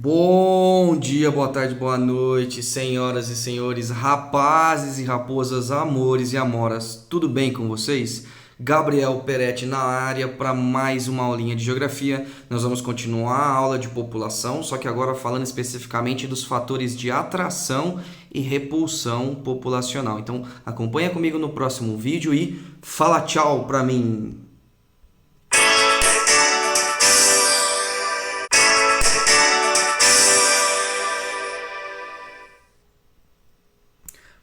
Bom dia, boa tarde, boa noite, senhoras e senhores, rapazes e raposas, amores e amoras, tudo bem com vocês? Gabriel Peretti na área para mais uma aulinha de geografia. Nós vamos continuar a aula de população, só que agora falando especificamente dos fatores de atração e repulsão populacional. Então acompanha comigo no próximo vídeo e fala tchau para mim!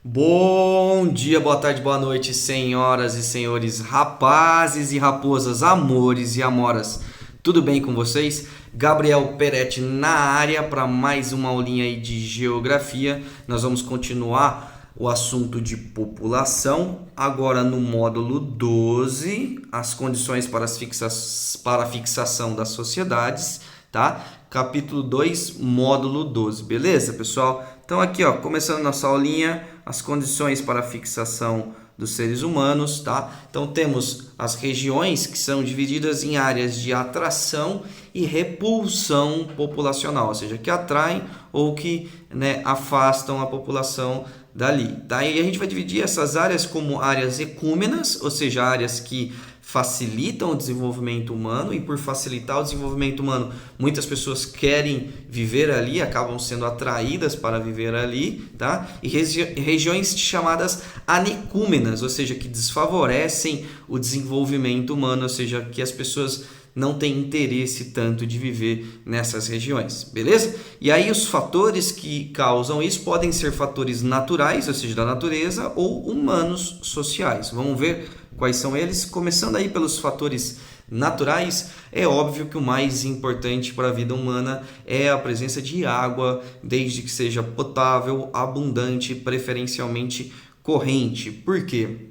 Bom dia, boa tarde, boa noite, senhoras e senhores, rapazes e raposas, amores e amoras. Tudo bem com vocês? Gabriel Peretti na área para mais uma aulinha aí de geografia. Nós vamos continuar o assunto de população, agora no módulo 12, as condições para a fixação das sociedades, tá? Capítulo 2, módulo 12, beleza, pessoal? Então aqui, ó, começando nossa aulinha, as condições para a fixação dos seres humanos, tá? Então temos as regiões que são divididas em áreas de atração e repulsão populacional, ou seja, que atraem ou que, afastam a população dali, tá? E a gente vai dividir essas áreas como áreas ecúmenas, ou seja, áreas que facilitam o desenvolvimento humano, e por facilitar o desenvolvimento humano, muitas pessoas querem viver ali, acabam sendo atraídas para viver ali, tá? E regiões chamadas anecúmenas, ou seja, que desfavorecem o desenvolvimento humano, ou seja, que as pessoas não têm interesse tanto de viver nessas regiões, beleza? E aí os fatores que causam isso podem ser fatores naturais, ou seja, da natureza, ou humanos sociais. Vamos ver quais são eles? Começando aí pelos fatores naturais, é óbvio que o mais importante para a vida humana é a presença de água, desde que seja potável, abundante, preferencialmente corrente. Por quê?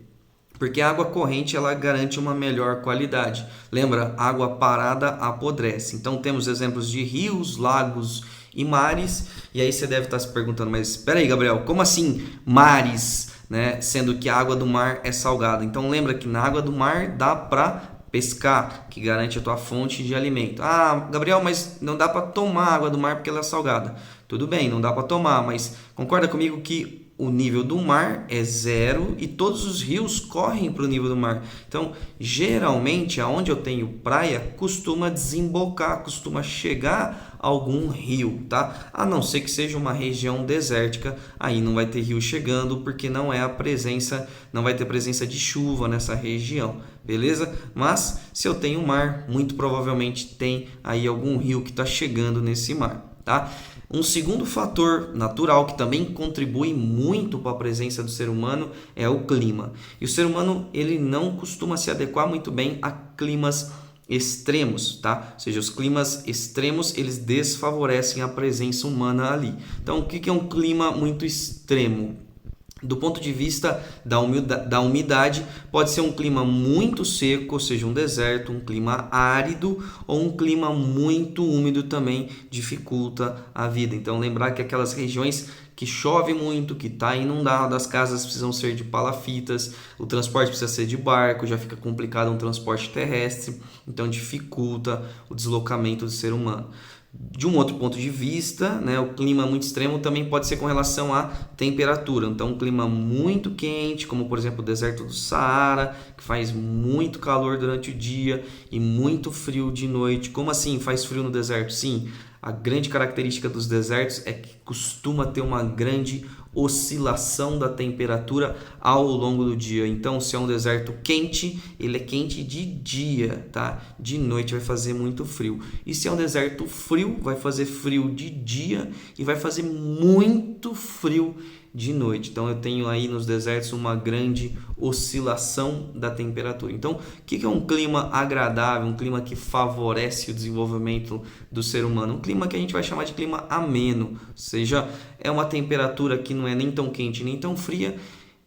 Porque a água corrente ela garante uma melhor qualidade. Lembra, água parada apodrece. Então temos exemplos de rios, lagos e mares. E aí você deve estar se perguntando, mas espera aí, Gabriel, como assim mares, né? Sendo que a água do mar é salgada. Então lembra que na água do mar dá para pescar, que garante a tua fonte de alimento. Ah, Gabriel, mas não dá para tomar água do mar porque ela é salgada. Tudo bem, não dá para tomar, mas concorda comigo que o nível do mar é zero e todos os rios correm para o nível do mar. Então, geralmente, aonde eu tenho praia, costuma desembocar, costuma chegar algum rio, tá? A não ser que seja uma região desértica, aí não vai ter rio chegando, porque não vai ter presença de chuva nessa região, beleza? Mas, se eu tenho mar, muito provavelmente tem aí algum rio que está chegando nesse mar, tá? Um segundo fator natural que também contribui muito para a presença do ser humano é o clima. E o ser humano ele não costuma se adequar muito bem a climas extremos, tá? Ou seja, os climas extremos eles desfavorecem a presença humana ali. Então, o que é um clima muito extremo? Do ponto de vista da umidade, pode ser um clima muito seco, ou seja, um deserto, um clima árido, ou um clima muito úmido também dificulta a vida. Então, lembrar que aquelas regiões que chove muito, que está inundado, as casas precisam ser de palafitas, o transporte precisa ser de barco, já fica complicado um transporte terrestre, então dificulta o deslocamento do ser humano. De um outro ponto de vista, o clima muito extremo também pode ser com relação à temperatura. Então, um clima muito quente, como por exemplo o deserto do Saara, que faz muito calor durante o dia e muito frio de noite. Como assim faz frio no deserto? Sim, a grande característica dos desertos é que costuma ter uma grande oscilação da temperatura ao longo do dia. Então, se é um deserto quente, ele é quente de dia, tá? De noite vai fazer muito frio. E se é um deserto frio, vai fazer frio de dia e vai fazer muito frio de noite. Então, eu tenho aí nos desertos uma grande oscilação da temperatura. Então, o que é um clima agradável, um clima que favorece o desenvolvimento do ser humano? Um clima que a gente vai chamar de clima ameno, ou seja, é uma temperatura que não é nem tão quente nem tão fria,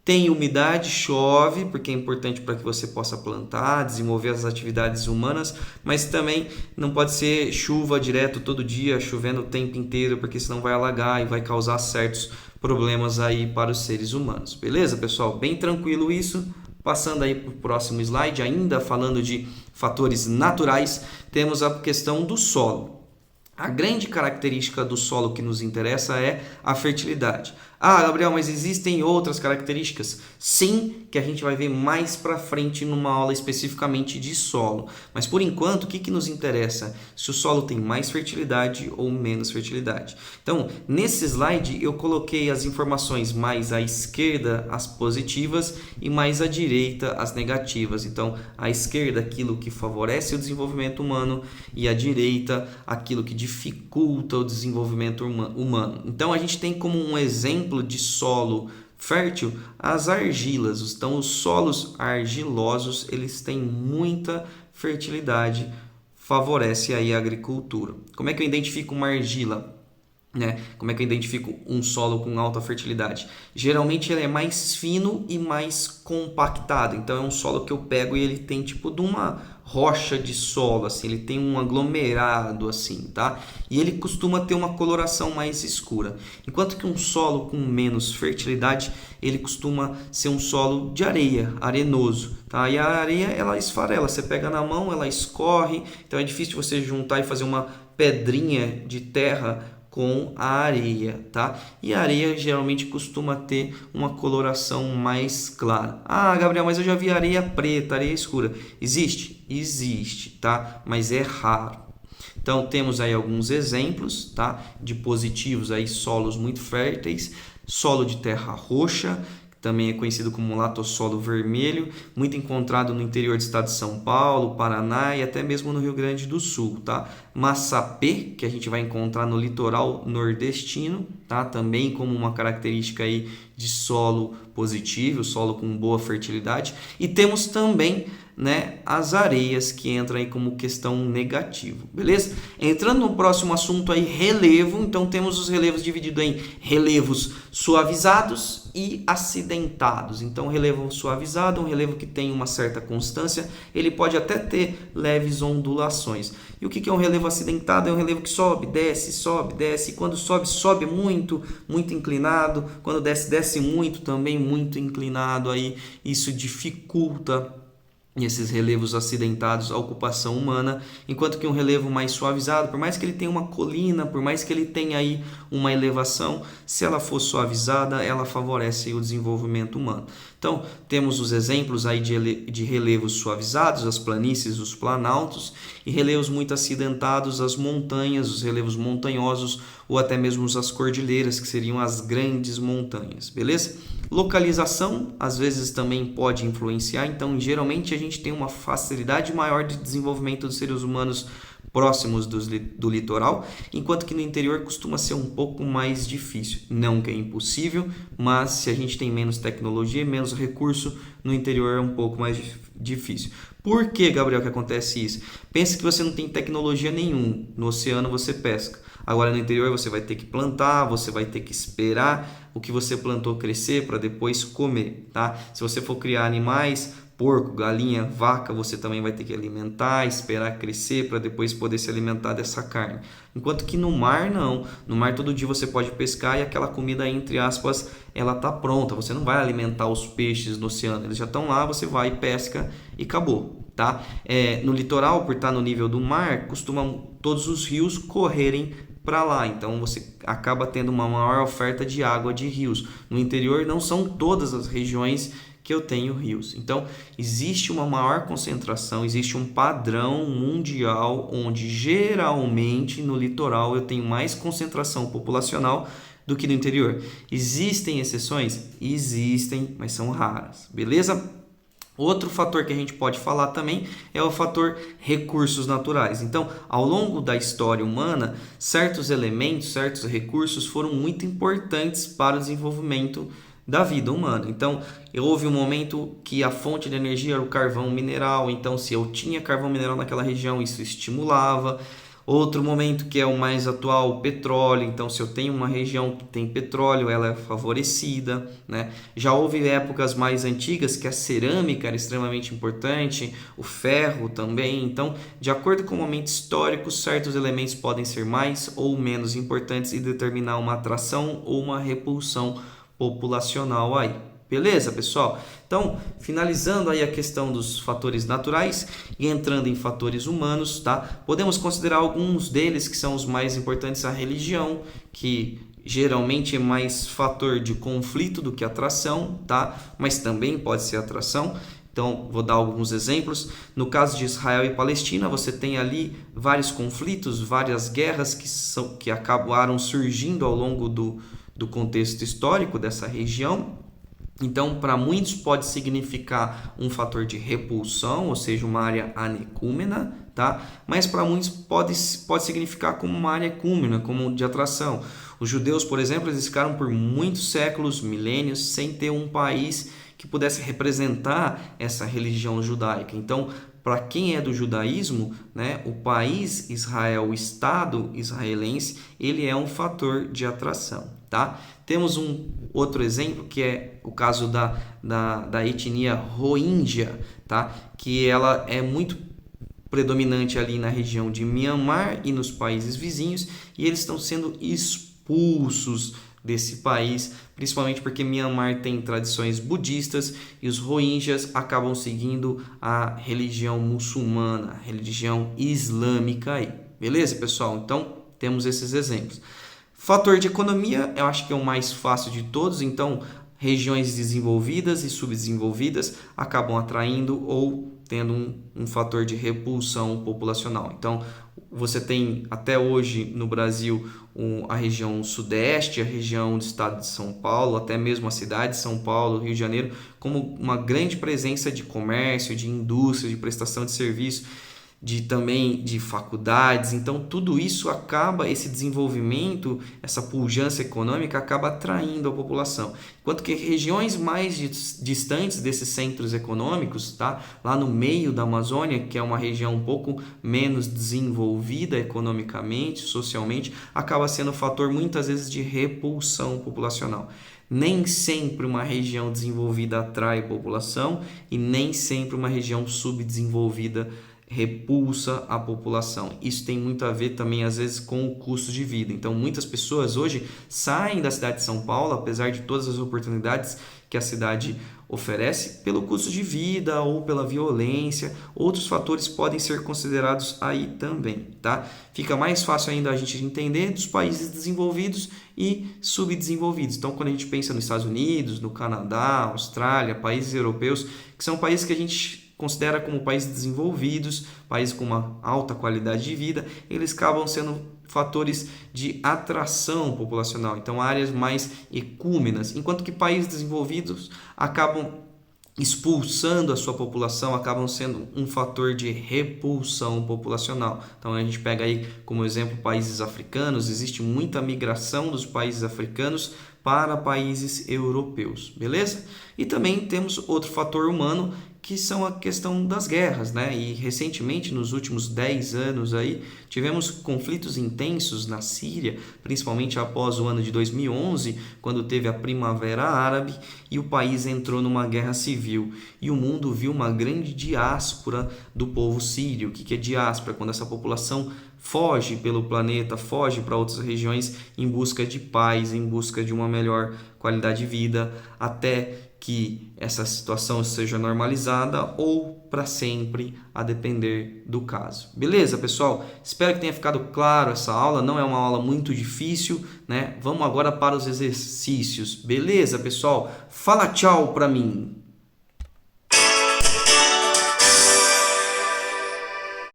tem umidade, chove, porque é importante para que você possa plantar, desenvolver as atividades humanas, mas também não pode ser chuva direto todo dia, chovendo o tempo inteiro, porque senão vai alagar e vai causar certos problemas aí para os seres humanos. Beleza, pessoal? Bem tranquilo isso. Passando aí para o próximo slide, ainda falando de fatores naturais, temos a questão do solo. A grande característica do solo que nos interessa é a fertilidade. Ah, Gabriel, mas existem outras características? Sim, que a gente vai ver mais para frente numa aula especificamente de solo. Mas por enquanto, o que nos interessa? Se o solo tem mais fertilidade ou menos fertilidade. Então, nesse slide eu coloquei as informações mais à esquerda, as positivas, e mais à direita, as negativas. Então, à esquerda, aquilo que favorece o desenvolvimento humano, e à direita, aquilo que dificulta o desenvolvimento humano. Então, a gente tem como um exemplo de solo fértil as argilas. Então, os solos argilosos, eles têm muita fertilidade, favorece aí a agricultura. Como é que eu identifico uma argila? Como é que eu identifico um solo com alta fertilidade? Geralmente ele é mais fino e mais compactado. Então é um solo que eu pego e ele tem tipo de uma rocha de solo, assim, ele tem um aglomerado assim, tá? E ele costuma ter uma coloração mais escura. Enquanto que um solo com menos fertilidade, ele costuma ser um solo de areia, arenoso, tá? E a areia, ela esfarela, você pega na mão, ela escorre, então é difícil você juntar e fazer uma pedrinha de terra com a areia, tá? E a areia geralmente costuma ter uma coloração mais clara. Ah, Gabriel, mas eu já vi areia preta, areia escura. Existe? Existe, tá? Mas é raro. Então temos aí alguns exemplos, tá? De positivos aí, solos muito férteis, solo de terra roxa, também é conhecido como latossolo vermelho, muito encontrado no interior do estado de São Paulo, Paraná e até mesmo no Rio Grande do Sul, tá? Massapê, que a gente vai encontrar no litoral nordestino, tá? Também como uma característica aí de solo positivo, solo com boa fertilidade. E temos também, as areias que entram aí como questão negativa, beleza? Entrando no próximo assunto aí, relevo. Então temos os relevos divididos em relevos suavizados e acidentados. Então relevo suavizado é um relevo que tem uma certa constância, ele pode até ter leves ondulações. E o que é um relevo acidentado? É um relevo que sobe, desce, e quando sobe, sobe muito, muito inclinado, quando desce, desce muito, também muito inclinado, aí isso dificulta esses relevos acidentados, a ocupação humana, enquanto que um relevo mais suavizado, por mais que ele tenha uma colina, por mais que ele tenha aí uma elevação, se ela for suavizada, ela favorece o desenvolvimento humano. Então, temos os exemplos aí de relevos suavizados, as planícies, os planaltos, e relevos muito acidentados, as montanhas, os relevos montanhosos, ou até mesmo as cordilheiras, que seriam as grandes montanhas, beleza? Localização, às vezes, também pode influenciar, então, geralmente, a gente tem uma facilidade maior de desenvolvimento dos seres humanos próximos do litoral, enquanto que no interior costuma ser um pouco mais difícil. Não que é impossível, mas se a gente tem menos tecnologia, menos recurso, no interior é um pouco mais difícil. Por que, Gabriel, que acontece isso? Pensa que você não tem tecnologia nenhuma. No oceano você pesca. Agora no interior você vai ter que plantar, você vai ter que esperar o que você plantou crescer para depois comer, tá? Se você for criar animais, porco, galinha, vaca, você também vai ter que alimentar, esperar crescer para depois poder se alimentar dessa carne. Enquanto que no mar não. No mar todo dia você pode pescar e aquela comida, entre aspas, ela tá pronta. Você não vai alimentar os peixes no oceano, eles já estão lá, você vai, pesca e acabou. Tá? No litoral, por estar no nível do mar, costumam todos os rios correrem para lá, então você acaba tendo uma maior oferta de água de rios. No interior não são todas as regiões que eu tenho rios. Então, existe uma maior concentração, existe um padrão mundial onde geralmente no litoral eu tenho mais concentração populacional do que no interior. Existem exceções? Existem, mas são raras, beleza? Outro fator que a gente pode falar também é o fator recursos naturais. Então, ao longo da história humana, certos elementos, certos recursos foram muito importantes para o desenvolvimento da vida humana. Então, houve um momento que a fonte de energia era o carvão mineral. Então, se eu tinha carvão mineral naquela região, isso estimulava. Outro momento que é o mais atual, o petróleo. Então, se eu tenho uma região que tem petróleo, ela é favorecida, né? Já houve épocas mais antigas que a cerâmica era extremamente importante, o ferro também. Então, de acordo com o momento histórico, certos elementos podem ser mais ou menos importantes e determinar uma atração ou uma repulsão populacional aí. Beleza, pessoal? Então, finalizando aí a questão dos fatores naturais e entrando em fatores humanos, tá? Podemos considerar alguns deles que são os mais importantes: a religião, que geralmente é mais fator de conflito do que atração, tá? Mas também pode ser atração. Então, vou dar alguns exemplos. No caso de Israel e Palestina, você tem ali vários conflitos, várias guerras que acabaram surgindo ao longo do contexto histórico dessa região. Então, para muitos pode significar um fator de repulsão, ou seja, uma área anecúmena, tá? Mas para muitos pode significar como uma área ecúmena, como de atração. Os judeus, por exemplo, eles ficaram por muitos séculos, milênios, sem ter um país que pudesse representar essa religião judaica. Então, para quem é do judaísmo, né, o país Israel, o Estado israelense, ele é um fator de atração, tá? Temos um outro exemplo que é o caso da etnia Rohingya, tá? Que ela é muito predominante ali na região de Myanmar e nos países vizinhos, e eles estão sendo expulsos desse país, principalmente porque Myanmar tem tradições budistas e os Rohingyas acabam seguindo a religião muçulmana, a religião islâmica aí. Beleza, pessoal? Então, temos esses exemplos. Fator de economia, eu acho que é o mais fácil de todos. Então, regiões desenvolvidas e subdesenvolvidas acabam atraindo ou tendo um fator de repulsão populacional. Então, você tem até hoje no Brasil a região sudeste, a região do estado de São Paulo, até mesmo a cidade de São Paulo, Rio de Janeiro, como uma grande presença de comércio, de indústria, de prestação de serviço, também de faculdades. Então tudo isso acaba, esse desenvolvimento, essa pujança econômica acaba atraindo a população, enquanto que regiões mais distantes desses centros econômicos, tá? Lá no meio da Amazônia, que é uma região um pouco menos desenvolvida economicamente, socialmente, acaba sendo um fator muitas vezes de repulsão populacional. Nem sempre uma região desenvolvida atrai população e nem sempre uma região subdesenvolvida repulsa a população. Isso tem muito a ver também às vezes com o custo de vida. Então muitas pessoas hoje saem da cidade de São Paulo, apesar de todas as oportunidades que a cidade oferece, pelo custo de vida ou pela violência. Outros fatores podem ser considerados aí também, tá? Fica mais fácil ainda a gente entender dos países desenvolvidos e subdesenvolvidos. Então quando a gente pensa nos Estados Unidos, no Canadá, Austrália, países europeus, que são países que a gente considera como países desenvolvidos, países com uma alta qualidade de vida, eles acabam sendo fatores de atração populacional, então áreas mais ecúmenas, enquanto que países desenvolvidos acabam expulsando a sua população, acabam sendo um fator de repulsão populacional. Então a gente pega aí como exemplo países africanos, existe muita migração dos países africanos para países europeus, beleza? E também temos outro fator humano, que são a questão das guerras, né? E recentemente, nos últimos 10 anos aí, tivemos conflitos intensos na Síria, principalmente após o ano de 2011, quando teve a Primavera Árabe e o país entrou numa guerra civil. E o mundo viu uma grande diáspora do povo sírio. O que é diáspora? Quando essa população foge pelo planeta, foge para outras regiões em busca de paz, em busca de uma melhor qualidade de vida, até que essa situação seja normalizada ou para sempre, a depender do caso. Beleza, pessoal? Espero que tenha ficado claro essa aula. Não é uma aula muito difícil, né? Vamos agora para os exercícios. Beleza, pessoal? Fala tchau para mim.